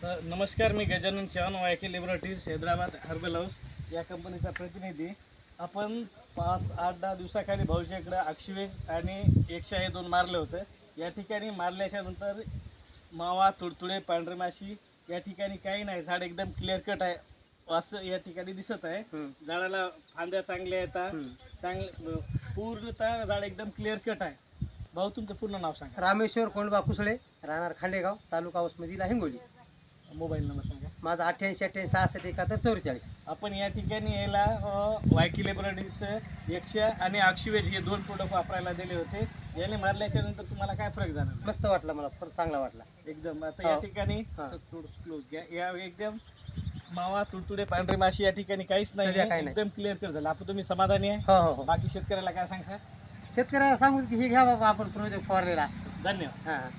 तर नमस्कार, मी Gajanan Chavan, YK liberties, Hyderabad herbal house या कंपनीचा प्रतिनिधी. आपण 5-8-10 दिवसाखाली भाऊच्या इकडं अक्षवेज आणि 102 मारले होते. या ठिकाणी मारल्याच्या नंतर मावा, तुडतुडे, पांढरी माशी या ठिकाणी काही नाही. झाड एकदम क्लिअर कट आहे असं या ठिकाणी दिसत आहे. झाडाला फांद्या चांगल्या येतात, चांगले पूर्णतः झाड एकदम क्लिअर कट आहे. भाऊ, तुमचं पूर्ण नाव सांगा. रामेश्वर कोंडबा कुसळे, राहणार खांडेगाव, तालुका उस्मा, जिल्हा हिंगोली. मोबाईल नंबर सांगा. माझा 88-88-66-71-44. आपण या ठिकाणी यायला वायकी लेबॉरेटरीचं 100 आणि अक्षवेज हे 2 प्रोडक्ट वापरायला दिले होते. याने मारल्याच्या नंतर तुम्हाला काय फरक जाणार? मस्त वाटला, मला फार चांगला वाटला एकदम. आता या ठिकाणी थोडं क्लोज घ्या. या एकदम मावा, तुडतुडे, पांढरी माशी या ठिकाणी काहीच नाही, सध्या काही नाही. एकदम क्लिअर कर झालं. आपण तुम्ही समाधानी आहे? हो हो हो. बाकी शेतकऱ्याला काय सांगता? शेतकऱ्याला सांगू की हे घ्या बाबा आपण प्रोजेक्ट फवारलेला. धन्यवाद. हां.